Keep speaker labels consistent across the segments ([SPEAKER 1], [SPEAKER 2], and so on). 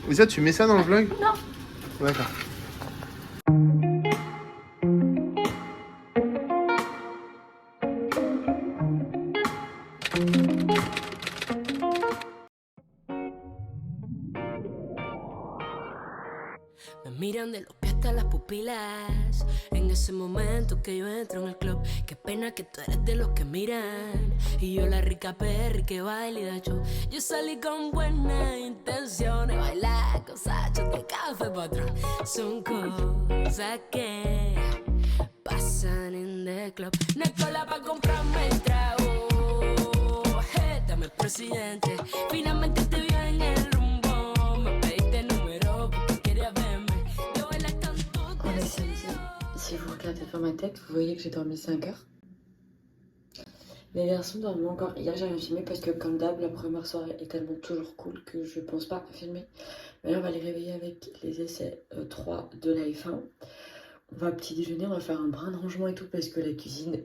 [SPEAKER 1] Lisa, tu mets ça dans le vlog?
[SPEAKER 2] Non.
[SPEAKER 1] D'accord.
[SPEAKER 3] Me miran de los pies hasta las pupilas. En ese momento que yo entro en el club, qué pena que tú eres de los que miran. Y yo la rica perri que baila y da show. Yo salí con buenas intenciones, bailar, cosas, de café para atrás. Son cosas que pasan en the club. No hay cola para comprarme el trago. Dame presidente, finalmente te vi en el rumbo. Me pediste número porque quería verme. Yo baila tanto.
[SPEAKER 2] On est samedi. Si vous regardez dans ma tête, vous voyez que j'ai dormi 5 heures. Les garçons dorment encore. Hier, j'ai rien filmé parce que, comme d'hab, la première soirée est tellement toujours cool que je pense pas filmer. Mais là, on va les réveiller avec les essais 3 de la F1. On va petit déjeuner, on va faire un brin de rangement et tout parce que la cuisine,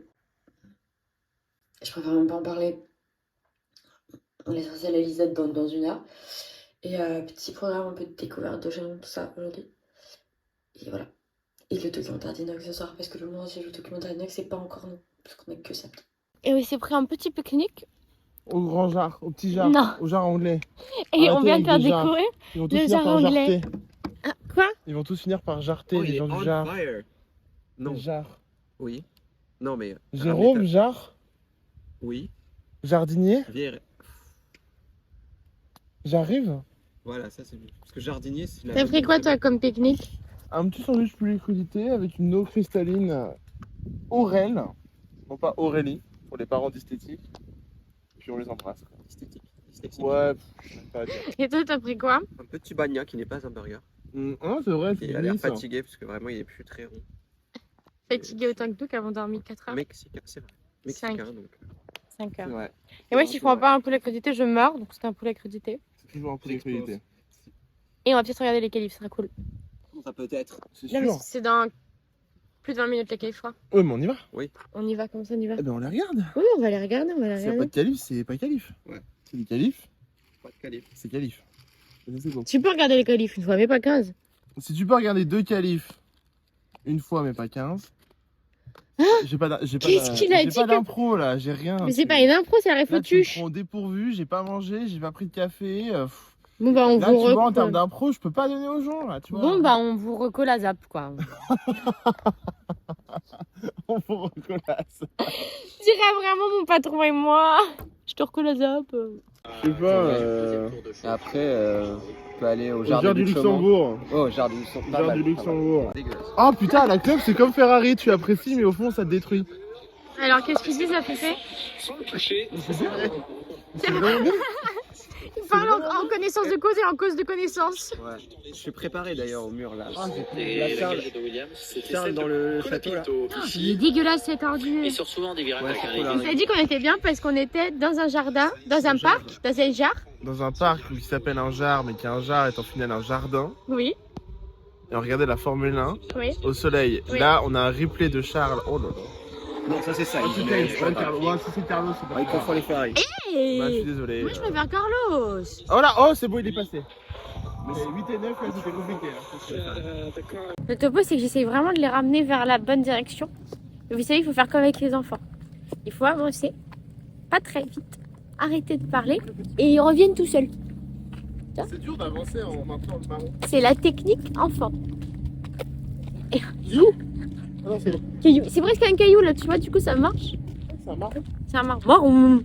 [SPEAKER 2] je préfère même pas en parler. On les installe à Lisette dans une heure. Et petit programme un peu de découverte de jalons, tout ça aujourd'hui. Et voilà. Et le documentaire d'Inox ce soir, parce que le moment où j'ai vu le documentaire d'Inox, c'est pas encore nous, parce qu'on a que samedi.
[SPEAKER 4] Et on s'est pris un petit pique-nique.
[SPEAKER 1] Au grand jar, au petit jar,
[SPEAKER 4] Non.
[SPEAKER 1] au jar anglais.
[SPEAKER 4] Et
[SPEAKER 1] Arrêtez
[SPEAKER 4] on vient de
[SPEAKER 1] avec
[SPEAKER 4] faire
[SPEAKER 1] les jars.
[SPEAKER 4] découvrir
[SPEAKER 1] Ils vont tous
[SPEAKER 4] le
[SPEAKER 1] finir
[SPEAKER 4] jar
[SPEAKER 1] par
[SPEAKER 4] anglais.
[SPEAKER 1] jarter.
[SPEAKER 4] Ah, quoi?
[SPEAKER 1] Ils vont tous finir par jarter, les gens du jar.
[SPEAKER 5] Non.
[SPEAKER 1] Jar.
[SPEAKER 5] Oui. Non, mais.
[SPEAKER 1] Jérôme, jar.
[SPEAKER 5] Oui.
[SPEAKER 1] Jardinier.
[SPEAKER 5] Viens.
[SPEAKER 1] J'arrive.
[SPEAKER 5] Voilà, ça c'est mieux. Parce que jardinier, c'est la.
[SPEAKER 4] T'as pris quoi toi comme pique-nique?
[SPEAKER 1] Un petit sandwich poulet crudité avec une eau cristalline Aurel. Non pas Aurélie, pour les parents d'esthétique. Puis on les embrasse.
[SPEAKER 5] Esthétique.
[SPEAKER 1] Ouais, je sais pas dire.
[SPEAKER 4] Et toi t'as pris quoi?
[SPEAKER 5] Un petit bagna qui n'est pas un burger.
[SPEAKER 1] Ah, c'est vrai, c'est
[SPEAKER 5] Il a l'air
[SPEAKER 1] ça.
[SPEAKER 5] fatigué parce que vraiment il est plus très rond.
[SPEAKER 4] Fatigué autant que nous qui avons dormi 4 heures.
[SPEAKER 5] Mexicain, c'est vrai. Mexicain donc.
[SPEAKER 4] 5
[SPEAKER 1] C'est
[SPEAKER 4] heures.
[SPEAKER 1] vrai.
[SPEAKER 4] Et moi si je prends pas un poulet crudité je meurs, donc c'était un poulet crudité.
[SPEAKER 1] C'est toujours un poulet crudité.
[SPEAKER 4] Et on va peut-être regarder les qualifs, ce sera cool.
[SPEAKER 5] Ça peut être.
[SPEAKER 1] C'est
[SPEAKER 4] Non mais
[SPEAKER 1] sûr.
[SPEAKER 4] c'est dans plus de 20 minutes les qualifs je crois.
[SPEAKER 1] Ouais, mais on y va.
[SPEAKER 4] On y va, comment ça on y va?
[SPEAKER 1] Eh ben on les regarde.
[SPEAKER 4] Oui on va les regarder, on va les
[SPEAKER 1] S'il n'y a pas
[SPEAKER 4] regarder.
[SPEAKER 1] de qualif, c'est pas qualif.
[SPEAKER 5] Ouais.
[SPEAKER 1] C'est des qualifs,
[SPEAKER 5] Pas de calife.
[SPEAKER 1] c'est qualif. C'est bon.
[SPEAKER 4] Tu peux regarder les qualifs une fois mais pas 15.
[SPEAKER 1] Si tu peux regarder 2 qualifs une fois mais pas 15. J'ai pas
[SPEAKER 4] Qu'est-ce qu'il a dit que-
[SPEAKER 1] d'impro là, j'ai rien.
[SPEAKER 4] Mais c'est pas une impro, c'est un
[SPEAKER 1] Là, tu me
[SPEAKER 4] réfoutuche.
[SPEAKER 1] prends au dépourvu, j'ai pas mangé, j'ai pas pris de café.
[SPEAKER 4] Bon bah on
[SPEAKER 1] Là,
[SPEAKER 4] vous
[SPEAKER 1] tu vois, en termes
[SPEAKER 4] recolle.
[SPEAKER 1] d'impro, je peux pas donner aux gens là, tu vois.
[SPEAKER 4] Bon bah on vous recolle à zap quoi.
[SPEAKER 1] On vous recollasse.
[SPEAKER 4] Je dirais vraiment mon patron et moi. Je te recolle à zap.
[SPEAKER 1] Je sais pas.
[SPEAKER 5] Après, on peut aller au
[SPEAKER 1] Au Jardin du Luxembourg.
[SPEAKER 5] Oh, Jardin du Luxembourg.
[SPEAKER 1] Jardin du Luxembourg.
[SPEAKER 5] Dégueulasse.
[SPEAKER 1] Oh putain, la club c'est comme Ferrari, tu apprécies mais au fond ça te détruit.
[SPEAKER 4] Alors qu'est-ce qu'ils disent à Féfé?
[SPEAKER 1] C'est vraiment bien.
[SPEAKER 4] Ils parlent en connaissance de cause et en cause de connaissance.
[SPEAKER 5] Ouais. Je suis préparé d'ailleurs au mur là.
[SPEAKER 6] Et
[SPEAKER 5] La
[SPEAKER 6] la
[SPEAKER 5] Charles.
[SPEAKER 6] galette de Williams, c'était
[SPEAKER 5] Charles
[SPEAKER 6] celle
[SPEAKER 5] dans
[SPEAKER 6] de
[SPEAKER 5] le château là.
[SPEAKER 6] Colapinto.
[SPEAKER 4] Il est dégueulasse cet ordi.
[SPEAKER 6] Et sur souvent des virages
[SPEAKER 5] Ouais,
[SPEAKER 6] avec
[SPEAKER 5] c'est
[SPEAKER 6] un
[SPEAKER 5] cool,
[SPEAKER 6] église.
[SPEAKER 4] Il s'est dit qu'on était bien parce qu'on était dans un jardin, dans un parc, dans un jar.
[SPEAKER 1] Dans un parc qui s'appelle un jar, mais qui est un jar est en final un jardin.
[SPEAKER 4] Oui,
[SPEAKER 1] Et on regardait la Formule 1
[SPEAKER 4] oui.
[SPEAKER 1] au soleil.
[SPEAKER 4] Oui.
[SPEAKER 1] Là, on a un replay de Charles. Oh là là.
[SPEAKER 5] Non, ça c'est ça.
[SPEAKER 1] Ah, c'est Carlos. Ouais, si c'est Carlos, c'est pas
[SPEAKER 5] Il confond les Ferrari.
[SPEAKER 4] Et...
[SPEAKER 1] Bah, je suis désolé.
[SPEAKER 4] Moi je préfère Carlos.
[SPEAKER 1] Oh là, oh, c'est bon, il est passé. Mais 8 et 9, là, c'était compliqué. Hein.
[SPEAKER 4] Le topo c'est que j'essaye vraiment de les ramener vers la bonne direction. Et vous savez, il faut faire comme avec les enfants. Il faut avancer, pas très vite, arrêter de parler et ils reviennent tout seuls.
[SPEAKER 1] C'est dur d'avancer en maintenant le ballon.
[SPEAKER 4] C'est la technique enfant.
[SPEAKER 1] Caillou. Ah non, c'est bon.
[SPEAKER 4] Caillou. C'est presque un caillou là, tu vois, du coup ça marche.
[SPEAKER 1] Ça marche.
[SPEAKER 4] C'est un marron.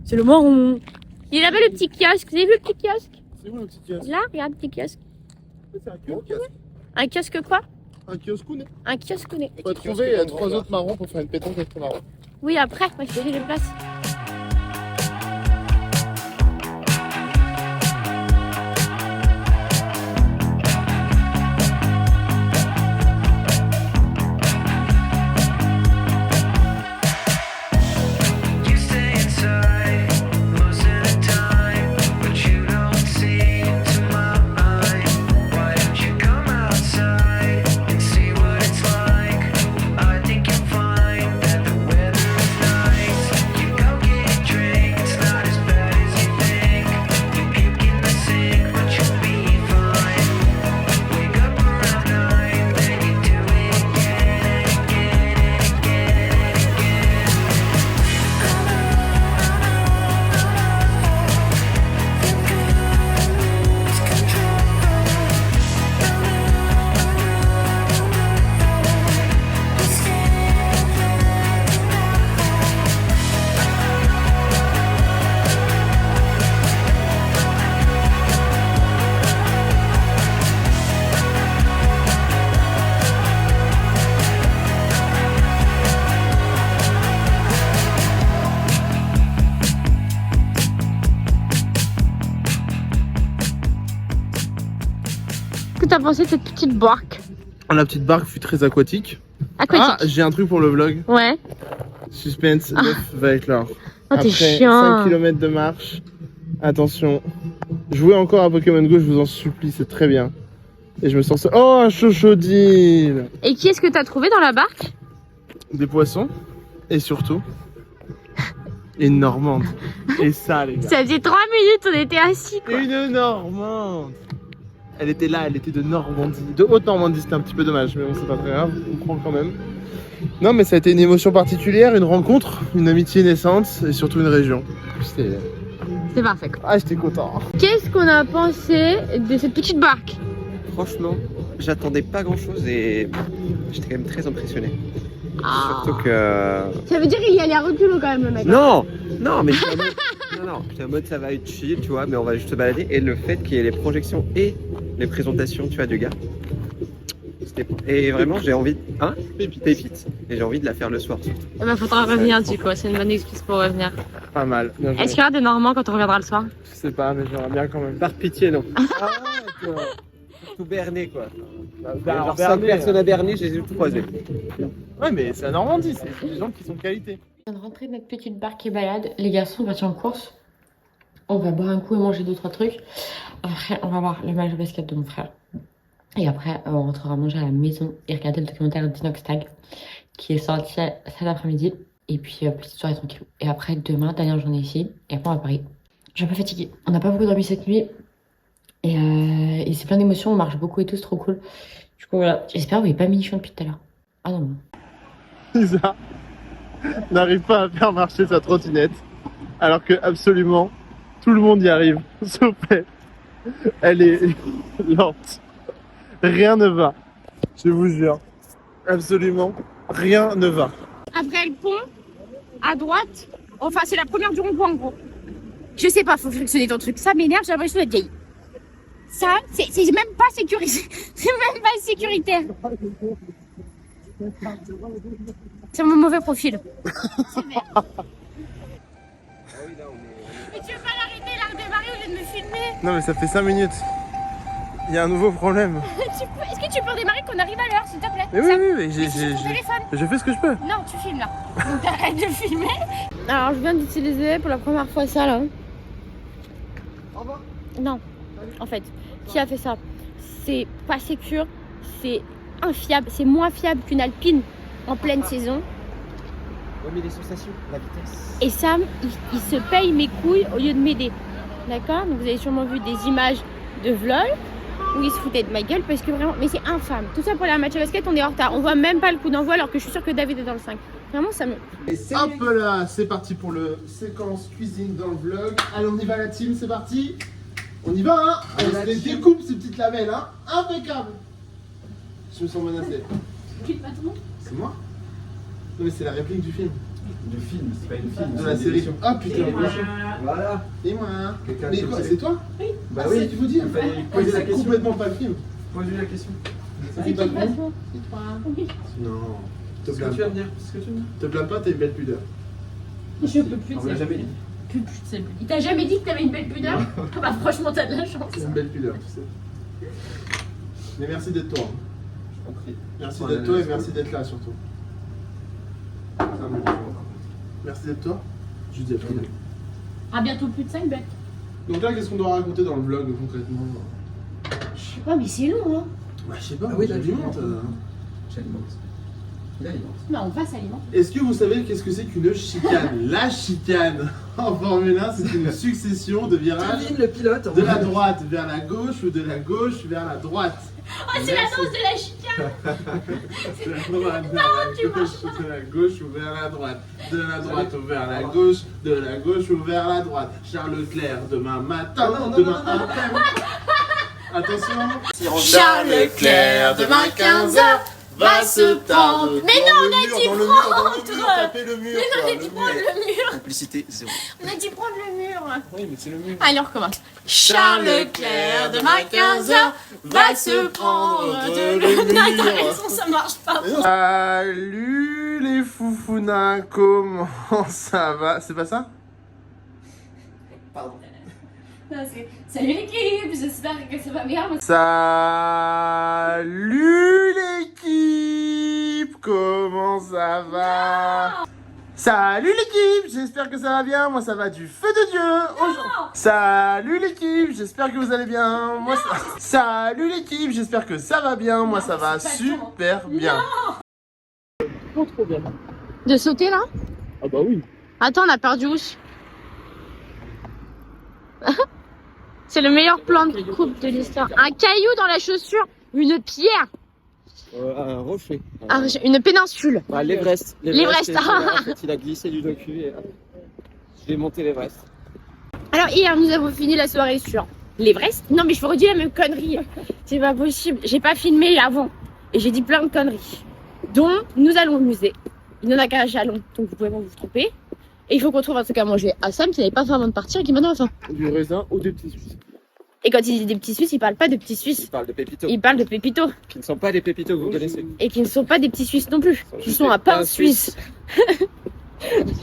[SPEAKER 4] C'est le marron. Il est là-bas le petit kiosque. Vous avez vu le petit kiosque?
[SPEAKER 1] C'est où le petit kiosque?
[SPEAKER 4] Là, regarde le petit kiosque.
[SPEAKER 1] C'est un kiosque.
[SPEAKER 4] Un kiosque quoi?
[SPEAKER 1] Un kiosque.
[SPEAKER 4] Un kiosque.
[SPEAKER 1] On va trouver 3 autres marrons pour faire une pétanque avec ton marron.
[SPEAKER 4] Oui, après, moi je vais les places.
[SPEAKER 7] You stay inside most of the time, but you don't seem to mind. Why don't you come outside and see what it's like? I think you'll find that the weather is nice. You go
[SPEAKER 4] que t'as pensé de cette petite barque?
[SPEAKER 1] La petite barque fut très aquatique.
[SPEAKER 4] Aquatique.
[SPEAKER 1] Ah, j'ai un truc pour le vlog.
[SPEAKER 4] Ouais.
[SPEAKER 1] Suspense, l'œuf va éclore.
[SPEAKER 4] Oh, t'es
[SPEAKER 1] Après
[SPEAKER 4] chiant.
[SPEAKER 1] 5 km de marche, attention, jouez encore à Pokémon Go, je vous en supplie, c'est très bien. Et je me sens... Oh, un chochodile!
[SPEAKER 4] Et qui est-ce que t'as trouvé dans la barque?
[SPEAKER 1] Des poissons, et surtout, une Normande. Et ça, les gars.
[SPEAKER 4] Ça faisait 3 minutes, on était assis quoi.
[SPEAKER 1] Une Normande! Elle était là, elle était de Normandie. De Haute-Normandie, c'était un petit peu dommage, mais bon, c'est pas très grave, on prend quand même. Non, mais ça a été une émotion particulière, une rencontre, une amitié naissante, et surtout une région. C'était...
[SPEAKER 4] C'est parfait quoi.
[SPEAKER 1] Ah, j'étais content.
[SPEAKER 4] Qu'est-ce qu'on a pensé de cette petite barque?
[SPEAKER 5] Franchement, j'attendais pas grand chose et j'étais quand même très impressionné.
[SPEAKER 4] Ah.
[SPEAKER 5] Surtout que.
[SPEAKER 4] Ça veut dire qu'il y allait à reculons quand même le mec.
[SPEAKER 5] Non! Non, mais j'étais en mode. Non, j'étais en mode ça va être chill, tu vois, mais on va juste se balader. Et le fait qu'il y ait les projections et les présentations, tu vois, du gars. Et vraiment, j'ai envie. Hein? Pépite. Et j'ai envie de la faire le soir.
[SPEAKER 4] Eh ben faudra revenir du coup, c'est une bonne excuse pour revenir.
[SPEAKER 1] Pas mal. Bien joué.
[SPEAKER 4] Est-ce qu'il y aura des Normands quand on reviendra le soir?
[SPEAKER 1] Je sais pas, mais j'aimerais bien quand même.
[SPEAKER 5] Par pitié, non. Tout berné, quoi. Genre 5 personnes à Berner, je les ai toutes croisées.
[SPEAKER 1] Ouais, mais c'est la Normandie, c'est des gens qui sont de qualité.
[SPEAKER 2] On vient de rentrer de notre petite barque et balade. Les garçons sont partis en course. On va boire un coup et manger 2-3 trucs. Après, on va voir le match de basket de mon frère. Et après, on rentrera manger à la maison et regarder le documentaire d'Inox Tag qui est sorti cet après-midi. Et puis, petite soirée tranquille. Et après, demain, dernière journée ici. Et après, on va à Paris. Je suis un peu fatiguée. On n'a pas beaucoup dormi cette nuit. Et c'est plein d'émotions. On marche beaucoup et tout. C'est trop cool. Du coup, voilà. J'espère que vous n'avez pas mis depuis tout à l'heure. Ah non.
[SPEAKER 1] Lisa n'arrive pas à faire marcher sa trottinette, alors que absolument tout le monde y arrive, sauf elle. Elle est lente. Rien ne va. Je vous jure. Absolument rien ne va.
[SPEAKER 4] Après le pont, à droite, enfin c'est la première du rond-point en gros. Je sais pas, faut frictionner ton truc. Ça m'énerve, j'ai l'impression d'être vieille. Ça, c'est même pas sécurisé. C'est même pas sécuritaire. C'est mon mauvais profil. C'est vrai. Mais tu veux pas l'arrêter là, redémarrer au lieu de me filmer?
[SPEAKER 1] Non mais ça fait 5 minutes. Il y a un nouveau problème.
[SPEAKER 4] Est-ce que tu peux redémarrer qu'on arrive à l'heure, s'il te plaît?
[SPEAKER 1] Mais oui, mais
[SPEAKER 4] Mais c'est sur ton téléphone.
[SPEAKER 1] je fais ce que je peux.
[SPEAKER 4] Non, tu filmes là. Donc t'arrêtes de filmer. Alors je viens d'utiliser pour la première fois ça là.
[SPEAKER 1] Au revoir.
[SPEAKER 4] Non, en fait, qui a fait ça? C'est pas sécure, c'est infiable, c'est moins fiable qu'une alpine en pleine saison.
[SPEAKER 5] Ouais, mais les sensations, la vitesse.
[SPEAKER 4] Et Sam, il se paye mes couilles au lieu de m'aider. D'accord? Donc vous avez sûrement vu des images de vlog où il se foutait de ma gueule parce que vraiment, mais c'est infâme. Tout ça pour aller à un match de basket, on est en retard. On voit même pas le coup d'envoi alors que je suis sûre que David est dans le 5. Vraiment, ça me...
[SPEAKER 1] Hop là, c'est parti pour le séquence cuisine dans le vlog. Allez, on y va la team, c'est parti. On y va, hein. Allez, on se les découpe ces petites lamelles, hein. Impeccable. Je me sens menacé.
[SPEAKER 4] Qui le patron?
[SPEAKER 1] C'est moi? Non mais c'est la réplique du film.
[SPEAKER 5] Du film, c'est pas une film.
[SPEAKER 1] De la série. Ah putain,
[SPEAKER 5] Voilà.
[SPEAKER 1] et moi hein.
[SPEAKER 5] Quelqu'un
[SPEAKER 1] Mais
[SPEAKER 5] qui
[SPEAKER 1] quoi,
[SPEAKER 5] sait.
[SPEAKER 1] c'est toi?
[SPEAKER 5] Bah
[SPEAKER 1] Ah,
[SPEAKER 5] oui,
[SPEAKER 1] c'est tu vous dire.
[SPEAKER 5] il fallait
[SPEAKER 1] Ah,
[SPEAKER 5] poser la
[SPEAKER 1] c'est
[SPEAKER 5] question.
[SPEAKER 1] complètement pas le film.
[SPEAKER 5] Pose-lui la question.
[SPEAKER 1] C'est qui le patron?
[SPEAKER 4] C'est toi.
[SPEAKER 1] Non. Te
[SPEAKER 5] Est-ce que
[SPEAKER 1] blâme
[SPEAKER 5] tu vas
[SPEAKER 1] pas.
[SPEAKER 5] venir? Est-ce que tu vas venir?
[SPEAKER 1] Te blâme pas, t'as une belle pudeur.
[SPEAKER 4] Je peux plus
[SPEAKER 5] On l'a jamais dit.
[SPEAKER 4] Il t'a jamais dit que t'avais une belle pudeur? Bah franchement, t'as de la chance.
[SPEAKER 1] C'est une belle pudeur, tu sais. Mais merci d'être toi. hein.
[SPEAKER 5] Je t'en prie.
[SPEAKER 1] Merci
[SPEAKER 5] Voilà,
[SPEAKER 1] d'être toi et
[SPEAKER 5] let's go.
[SPEAKER 1] merci d'être là surtout. Ça me dit. Merci d'être toi. Je dis à toi.
[SPEAKER 4] À bientôt plus de 5 bêtes.
[SPEAKER 1] Donc là, qu'est-ce qu'on doit raconter dans le vlog concrètement?
[SPEAKER 4] Je sais pas, mais c'est long, hein.
[SPEAKER 1] Bah, je sais pas,
[SPEAKER 5] Ah oui,
[SPEAKER 1] j'alimente.
[SPEAKER 5] J'alimente. Il alimente.
[SPEAKER 4] Non, on va s'alimenter.
[SPEAKER 1] Est-ce que vous savez qu'est-ce que c'est qu'une chicane? La chicane en Formule 1, c'est une succession de virages
[SPEAKER 5] Kevin, le pilote.
[SPEAKER 1] de la droite vers la gauche ou de la gauche vers la droite.
[SPEAKER 4] Oh, c'est la danse de la chicane.
[SPEAKER 1] De la droite vers la gauche, de la gauche ou vers la droite. De la droite ou vers la gauche, de la gauche ou vers la droite. Charles Leclerc, demain matin,
[SPEAKER 5] Non, non,
[SPEAKER 1] demain
[SPEAKER 5] non, non,
[SPEAKER 1] après. Attention.
[SPEAKER 4] Charles Leclerc, demain 15h, va se prendre. Mais non, on a dit prendre.
[SPEAKER 1] Taper le mur.
[SPEAKER 4] Mais non, on a dit prendre le mur.
[SPEAKER 5] Complicité zéro.
[SPEAKER 4] On a dit prendre le mur.
[SPEAKER 1] Oui, mais c'est le mur.
[SPEAKER 4] Allez, on recommence. Charles Leclerc, demain 15h, va se prendre de le mur. T'as raison, ça marche pas.
[SPEAKER 1] Salut les foufounas, comment ça va? C'est pas ça?
[SPEAKER 5] Pardon.
[SPEAKER 4] Salut l'équipe, j'espère que ça va bien.
[SPEAKER 1] Salut l'équipe, comment ça va? Salut l'équipe, j'espère que ça va bien, moi ça va du feu de Dieu aujourd'hui. Salut l'équipe, j'espère que vous allez bien, moi ça... Salut l'équipe, j'espère que ça va bien, moi ça va super bien. Trop bien.
[SPEAKER 4] De sauter là?
[SPEAKER 1] Ah bah oui.
[SPEAKER 4] Attends, on a perdu aussi. C'est le meilleur plan de coupe de l'histoire. Un caillou dans la chaussure, une pierre,
[SPEAKER 5] Un rocher.
[SPEAKER 4] une péninsule.
[SPEAKER 5] Ah, l'Everest.
[SPEAKER 4] L'Everest.
[SPEAKER 5] En fait, il a glissé du docu et j'ai monté l'Everest.
[SPEAKER 4] Alors hier, nous avons fini la soirée sur l'Everest. Non mais je vous redis la même connerie. C'est pas possible. J'ai pas filmé avant. Et j'ai dit plein de conneries. Donc, nous allons au musée. Il n'y en a qu'un à Chalon, donc vous pouvez pas vous tromper. Et il faut qu'on trouve un truc à manger à Sam qui n'avait pas faim avant de partir et qui maintenant a faim.
[SPEAKER 1] Du raisin ou des petits Suisses.
[SPEAKER 4] Et quand il dit des petits Suisses, il parle pas de petits Suisses.
[SPEAKER 5] Il parle de Pépito.
[SPEAKER 4] Il parle de Pépito.
[SPEAKER 5] Qui ne sont pas les Pépitos que vous connaissez.
[SPEAKER 4] Et qui ne sont pas des petits Suisses non plus. Qui sont à pain suisse.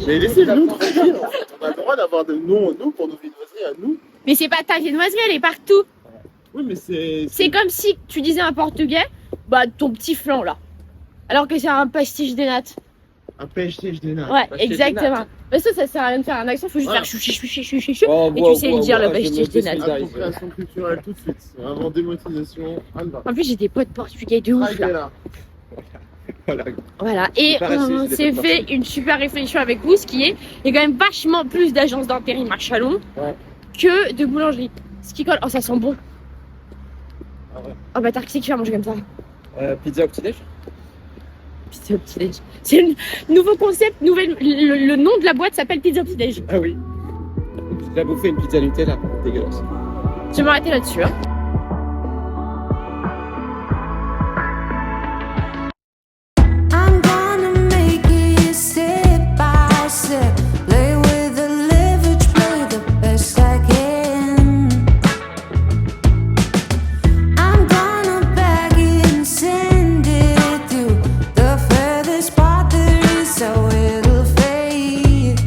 [SPEAKER 1] Mais laissez-nous tranquille. On a le droit d'avoir des noms nous pour nos viennoiseries à nous.
[SPEAKER 4] Mais c'est pas ta viennoiserie, elle est partout.
[SPEAKER 1] Oui, mais
[SPEAKER 4] C'est comme si tu disais un portugais, bah ton petit flan là. Alors que c'est un pastiche des nattes.
[SPEAKER 1] un pastiche de nattes.
[SPEAKER 4] Ouais,
[SPEAKER 5] Pastiche des
[SPEAKER 4] exactement. Mais ça sert à rien de faire un accent, faut juste
[SPEAKER 1] Ouais.
[SPEAKER 4] faire chouchi chouchi chouchi chou.
[SPEAKER 5] Oh,
[SPEAKER 4] Et
[SPEAKER 5] wow,
[SPEAKER 4] tu sais
[SPEAKER 5] wow,
[SPEAKER 4] le dire,
[SPEAKER 5] wow,
[SPEAKER 4] le
[SPEAKER 5] je me
[SPEAKER 4] pastiche des nattes.
[SPEAKER 5] désolidarise.
[SPEAKER 1] Appropriation culturelle tout de suite. C'est vraiment démonétisation. Alba.
[SPEAKER 4] En plus, j'ai des potes portugais de ouf là.
[SPEAKER 1] Là.
[SPEAKER 5] Voilà.
[SPEAKER 4] Voilà, et
[SPEAKER 5] pas raciste,
[SPEAKER 4] on
[SPEAKER 5] j'ai
[SPEAKER 4] s'est
[SPEAKER 5] pas
[SPEAKER 4] fait une super réflexion avec vous, ce qui est, il y a quand même vachement plus d'agences d'intérim à Chalon que de boulangerie. Ce qui colle, oh ça sent bon.
[SPEAKER 5] Ah ouais.
[SPEAKER 4] Oh bâtard, qui c'est qui va manger comme ça?
[SPEAKER 5] Pizza au petit-déj.
[SPEAKER 4] Pizza au petit-déj. C'est le nouveau concept, le nom de la boîte s'appelle Pizza au petit-déj.
[SPEAKER 5] Ah oui. J'ai déjà bouffé une pizza Nutella. Dégueulasse.
[SPEAKER 4] Je vais m'arrêter là-dessus. Hein.
[SPEAKER 6] I'm gonna make it step by step. Lay with the leverage, play the best I can. I'm gonna bag it and send it through the furthest part there is, so it'll fade.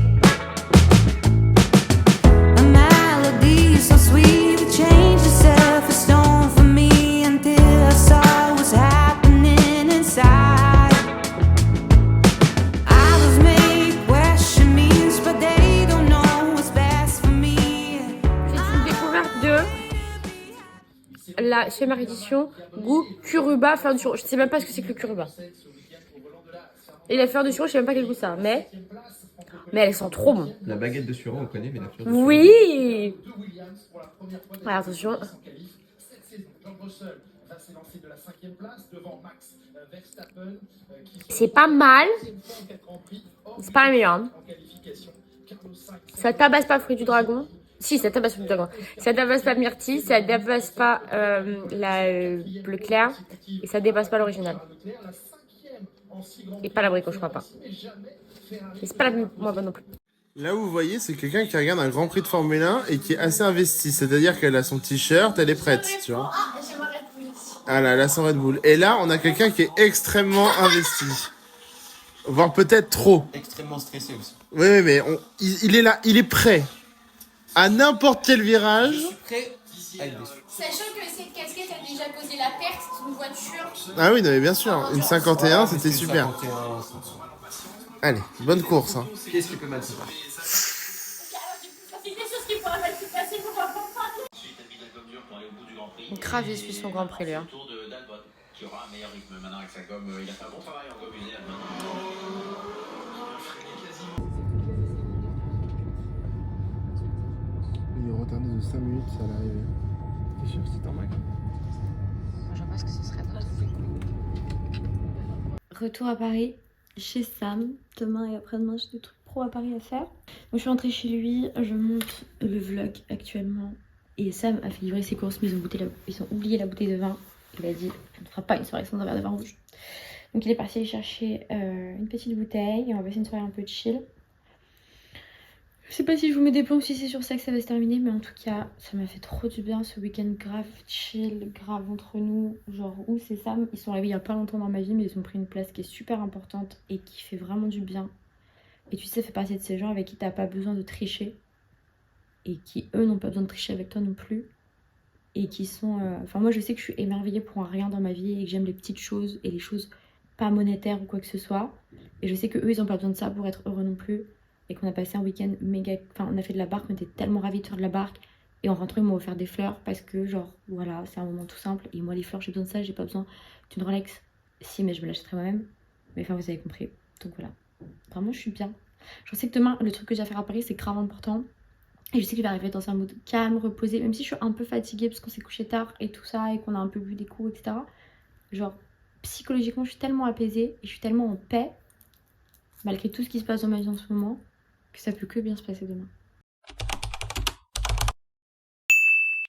[SPEAKER 6] A melody so sweet, it changed itself a stone for me until I saw what's happening inside. I was made questionings, but they don't know what's best for me.
[SPEAKER 4] C'est une découverte de la schéma édition goût curuba fleur de sureau. Je sais même pas ce que c'est que le curuba. Et la fleur de sureau, je sais même pas quel goût ça a, mais elles sont trop bon.
[SPEAKER 5] La baguette de sureau, on connaît, mais la fleur de
[SPEAKER 4] Oui. Alors, attention. C'est pas mal. C'est pas la meilleure. Hein. Ça tabasse pas fruit du dragon. Si, ça tabasse fruit du dragon. Ça tabasse pas myrtille, ça dépasse pas bleu clair. Et ça dépasse pas l'original. Et pas l'abricot, je crois pas. Et c'est pas la moins bonne non plus.
[SPEAKER 1] Là où vous voyez, c'est quelqu'un qui regarde un Grand Prix de Formule 1 et qui est assez investi. C'est-à-dire qu'elle a son t-shirt, elle est prête, tu vois. Ah là, elle a son Red Bull. Et là, on a quelqu'un qui est extrêmement investi. Voire peut-être trop.
[SPEAKER 5] Extrêmement stressé aussi.
[SPEAKER 1] Oui, mais il est là, il est prêt. À n'importe quel virage.
[SPEAKER 5] Prêt à être déçu.
[SPEAKER 4] Sachant que cette casquette a déjà causé la perte d'une voiture.
[SPEAKER 1] Ah oui, non, mais bien sûr. Une 51, c'était super.
[SPEAKER 5] 51,
[SPEAKER 1] Allez, bonne course. Hein.
[SPEAKER 5] Qu'est-ce qui peut mal se passer?
[SPEAKER 4] C'est des choses qui pourraient mal se passer pour moi. Grave, il suit son Grand Prix, lui. Hein.
[SPEAKER 8] Qui aura un meilleur rythme maintenant avec sa gomme. Il a fait un bon travail en gomme usée là-dedans.
[SPEAKER 1] Il est retardé de 5 minutes à l'arrivée.
[SPEAKER 5] T'es sûr que c'est en mag?
[SPEAKER 4] Je pense que ce serait notre retour à Paris, chez Sam. Demain et après-demain, j'ai des trucs pro à Paris à faire. Donc, je suis rentrée chez lui, je monte le vlog actuellement. Et Sam a fait livrer ses courses, mais ils ont oublié la bouteille de vin. Il a dit, on ne fera pas une soirée sans un verre de vin rouge. Donc il est parti aller chercher une petite bouteille et on va passer une soirée un peu chill. Je sais pas si je vous mets des plans ou si c'est sur ça que ça va se terminer, mais en tout cas, ça m'a fait trop du bien ce week-end grave chill, grave entre nous. Genre, où c'est Sam, ils sont arrivés il y a pas longtemps dans ma vie, mais ils ont pris une place qui est super importante et qui fait vraiment du bien. Et tu sais, ça fait partie de ces gens avec qui t'as pas besoin de tricher.
[SPEAKER 2] et qui eux n'ont pas besoin de tricher avec toi non plus et qui sont enfin moi je sais que je suis émerveillée pour un rien dans ma vie et que j'aime les petites choses et les choses pas monétaires ou quoi que ce soit et je sais que eux ils ont pas besoin de ça pour être heureux non plus et qu'on a passé un week-end méga, enfin on a fait de la barque, on était tellement ravis de faire de la barque et en rentrant ils m'ont offert des fleurs parce que genre voilà c'est un moment tout simple et moi les fleurs j'ai besoin de ça, j'ai pas besoin d'une Rolex, si mais je me l'achèterai moi-même mais enfin vous avez compris, donc voilà, vraiment je suis bien. Je sais que demain le truc que j'ai à faire à Paris c'est grave important. Et je sais que je vais arriver dans un mood calme, reposé, même si je suis un peu fatiguée parce qu'on s'est couché tard et tout ça et qu'on a un peu bu des coups, etc. Genre, psychologiquement, je suis tellement apaisée et je suis tellement en paix, malgré tout ce qui se passe dans ma vie en ce moment, que ça peut que bien se passer demain.